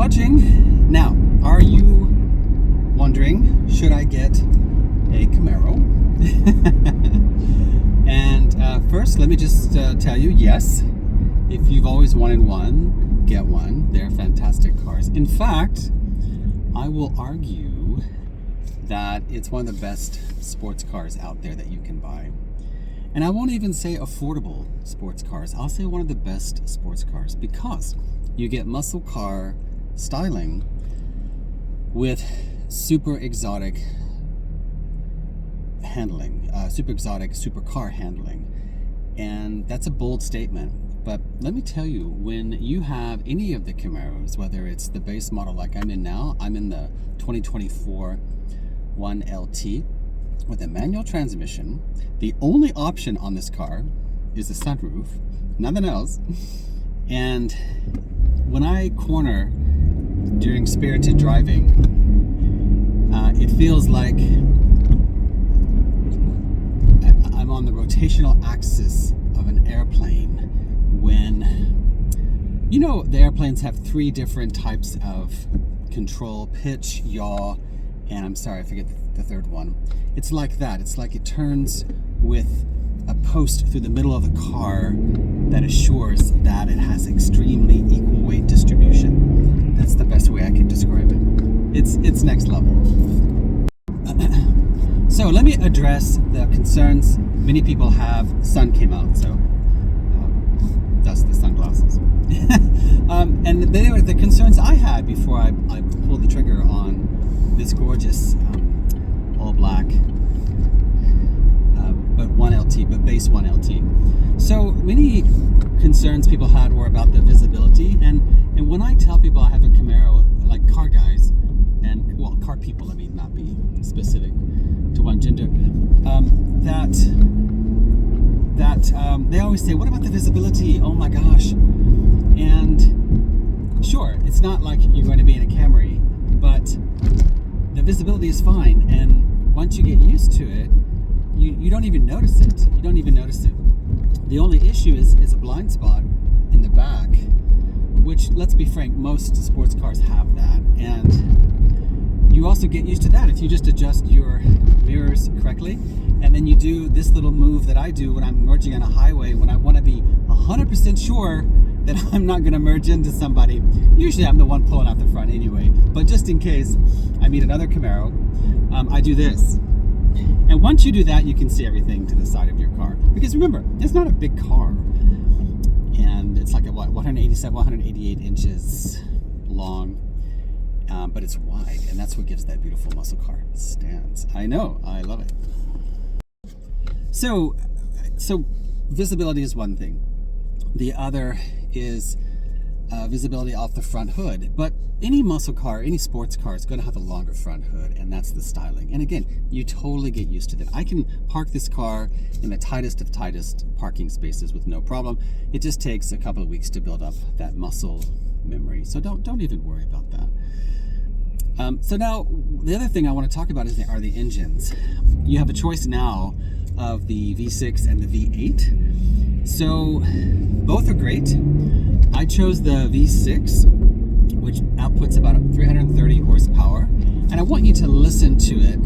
watching. Now, are you wondering, should I get a Camaro? And first, let me just tell you, yes, if you've always wanted one, get one. They're fantastic cars. In fact, I will argue that it's one of the best sports cars out there that you can buy. And I won't even say affordable sports cars. I'll say one of the best sports cars because you get muscle car styling with super exotic handling, super exotic supercar handling. And that's a bold statement. But let me tell you, when you have any of the Camaros, whether it's the base model like I'm in now, I'm in the 2024 1LT with a manual transmission. The only option on this car is the sunroof, nothing else. And when I corner during spirited driving, it feels like I'm on the rotational axis of an airplane when, you know, the airplanes have three different types of control: pitch, yaw, and I'm sorry, I forget the third one. It's like that. It's like it turns with a post through the middle of the car that assures that it has extremely equal weight distribution. That's the best way I can describe it. It's next level. So let me address the concerns many people have. Sun came out, so dust the sunglasses. And they were the concerns I had before I pulled the trigger on this gorgeous all black but 1LT, but base 1LT. So many concerns people had were about the visibility, and when I tell people I have a Camaro, like car guys, and well, car people, I mean, not be specific to one gender, they always say, what about the visibility? Oh my gosh. And sure, it's not like you're going to be in a Camry, but the visibility is fine, and once you get used to it, you don't even notice it. You don't even notice it. The only issue is a blind spot in the back, which, let's be frank, most sports cars have that. And you also get used to that if you just adjust your mirrors correctly, and then you do this little move that I do when I'm merging on a highway, when I want to be 100% sure that I'm not going to merge into somebody. Usually I'm the one pulling out the front anyway, but just in case I meet another Camaro, I do this. And once you do that, you can see everything to the side of your car. Because remember, it's not a big car. And it's like a, 187, 188 inches long. But it's wide. And that's what gives that beautiful muscle car stance. I know. I love it. So visibility is one thing. The other is visibility off the front hood. But any muscle car, any sports car is going to have a longer front hood, and that's the styling. And again, you totally get used to that. I can park this car in the tightest of tightest parking spaces with no problem. It just takes a couple of weeks to build up that muscle memory. So don't even worry about that. So now, the other thing I want to talk about are the engines. You have a choice now of the V6 and the V8. So both are great. I chose the V6, which outputs about 330 horsepower. And I want you to listen to it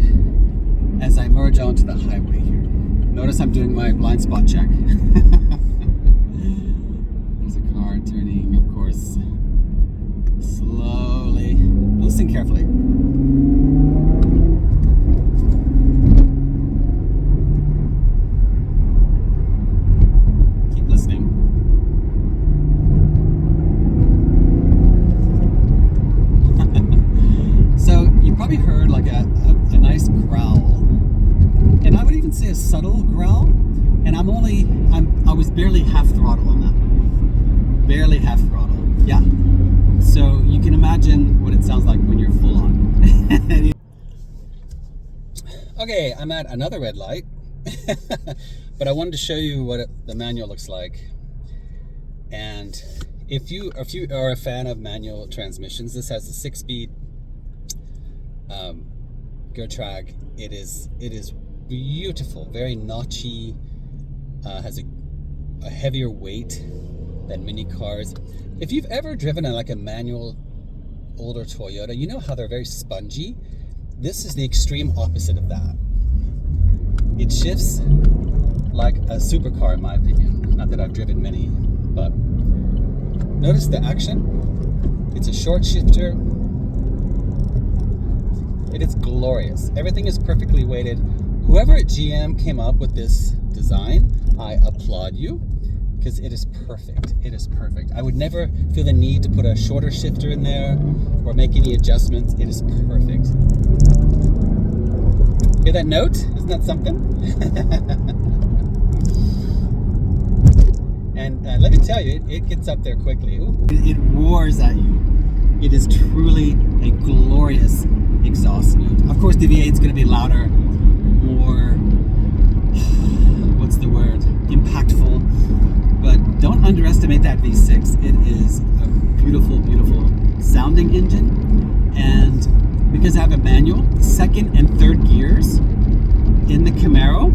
as I merge onto the highway here. Notice I'm doing my blind spot check. There's a car turning, of course, slowly. Listen carefully. Keep listening. So you probably heard like a nice growl, and I would even say a subtle growl. And I was barely half throttle on that one. Barely half throttle. Yeah. So you can imagine what it sounds like when you're full on. Okay, I'm at another red light, but I wanted to show you what the manual looks like. And if you are a fan of manual transmissions, this has a 6-speed Gertrag. It is beautiful, very notchy, has a heavier weight than many cars. If you've ever driven a manual older Toyota, you know how they're very spongy? This is the extreme opposite of that. It shifts like a supercar in my opinion. Not that I've driven many, but notice the action. It's a short shifter. It is glorious. Everything is perfectly weighted. Whoever at GM came up with this design, I applaud you, because it is perfect. It is perfect. I would never feel the need to put a shorter shifter in there or make any adjustments. It is perfect. Hear that note? Isn't that something? And let me tell you, it gets up there quickly. It roars at you. It is truly a glorious exhaust note. Of course, the V8 is going to be louder, more, what's the word, impactful. But don't underestimate that V6. It is a beautiful, beautiful sounding engine. And because I have a manual, second and third gears in the Camaro,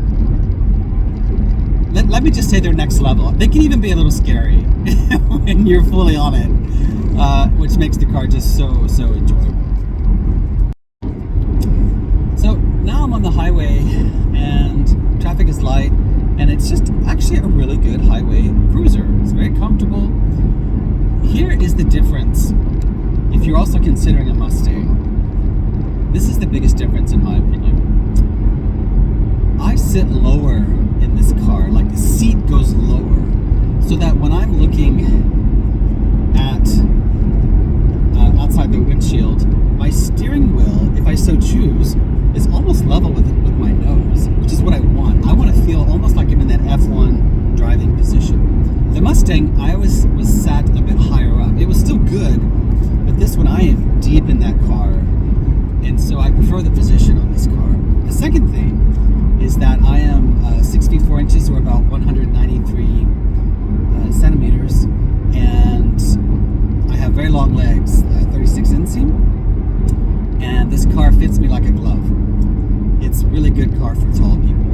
let me just say they're next level. They can even be a little scary when you're fully on it, which makes the car just so enjoyable. So now I'm on the highway and traffic is light, and it's just actually a really good highway cruiser. It's very comfortable. Here is the difference if you're also considering a Mustang. This is the biggest difference in my opinion. I sit lower in this car, like the seat goes lower, so that when I'm looking at outside the windshield, my steering wheel, if I so choose, is almost level with my nose, which is what I want. I want to feel almost like I'm in that F1 driving position. The Mustang, I was sat a bit higher up. It was still good, but this one I am deep in that car, and so I prefer the position on this car. The second thing is that I am 6 feet 4 inches, or about 193 centimeters, and I have very long legs, 36 inseam, and this car fits me like a glove. It's a really good car for tall people.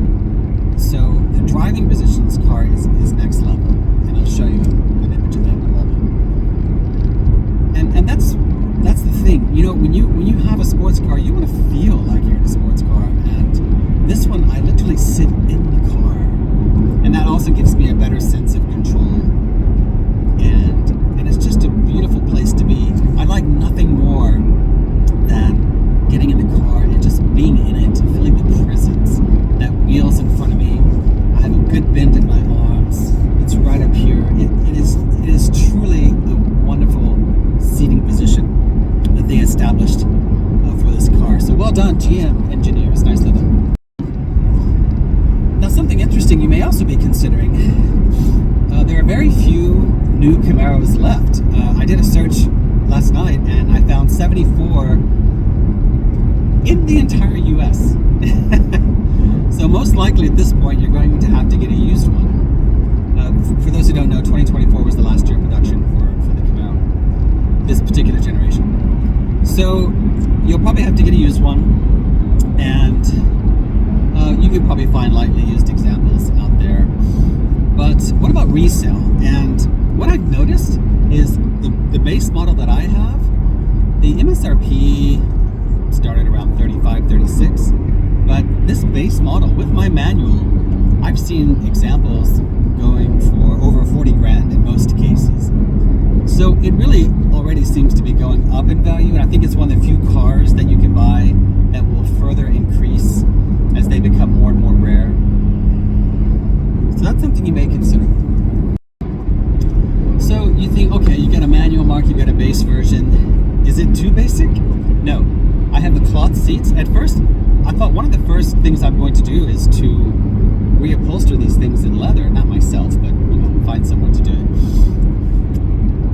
So the driving position of this car is next level, and I'll show you an image of that in a moment. And that's the thing. You know, when you have a sports car, you want to feel like you're in a sports car, and this one I literally sit in the car, and that also gives me a better sense of control. And it's just a beautiful place to be. I like nothing more than getting in the car and just being in it and feeling the presence. That wheel's in front of me. I have a good bend in my arms. It's right up here. It is truly a wonderful seating position that they established for this car. So well done, GM engineers. Nice of them. Now, something interesting you may also be considering. There are very few new Camaros left. I did a search last night and I found 74 in the entire US. So most likely at this point you're going to have to get a used one. For those who don't know, 2024 was the last year of production for the Camaro, this particular generation. So you'll probably have to get a used one, and you could probably find lightly used examples out there. But what about resale? And what I've noticed is the base model that I have, the MSRP started around 35, 36. But this base model with my manual, I've seen examples going for over 40 grand in most cases. So it really already seems to be going up in value, and I think it's one of the few cars that you can buy that will further increase as they become more and more rare. So that's something you may consider. So you think, okay, you got a manual, Mark, you got a base version. Is it too basic? No. I have the cloth seats. At first, I thought one of the first things I'm going to do is to reupholster these things in leather. Not myself, but find someone to do it.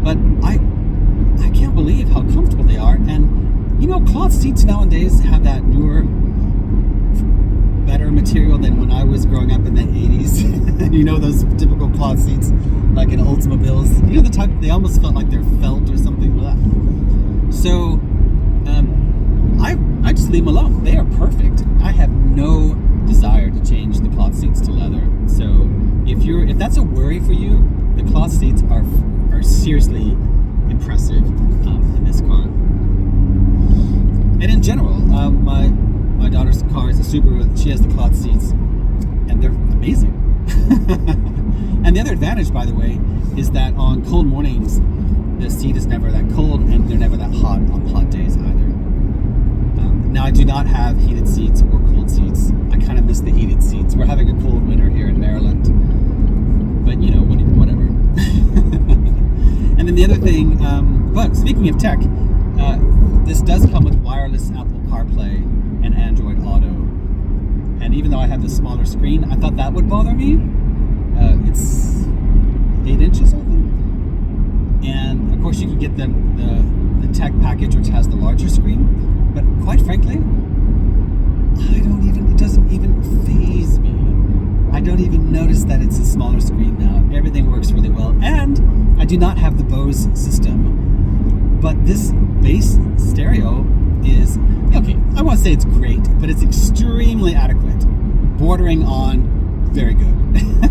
But I can't believe how comfortable they are. And cloth seats nowadays have that newer, better material than when I was growing up in the 80s. Those typical cloth seats like in Oldsmobiles. The type, they almost felt like they're felt or something like that. So I just leave them alone. They are perfect. I have no desire to change the cloth seats to leather. So if that's a worry for you, the cloth seats are seriously impressive in this car. And in general, my daughter's car is a Subaru. She has the cloth seats, and they're amazing. And the other advantage, by the way, is that on cold mornings, the seat is never that cold, and they're never that hot on hot days either. Now, I do not have heated seats or cold seats. I kind of miss the heated seats. We're having a cold winter here in Maryland, but you know, whatever. And then the other thing, but speaking of tech, this does come with wireless Apple CarPlay and Android Auto. And even though I have the smaller screen, I thought that would bother me. It's 8 inches, I think. And of course, you can get the tech package, which has the larger screen. But quite frankly, it doesn't even faze me. I don't even notice that it's a smaller screen now. Everything works really well. And I do not have the Bose system. But this bass stereo is, okay, I won't say it's great, but it's extremely adequate. Bordering on very good.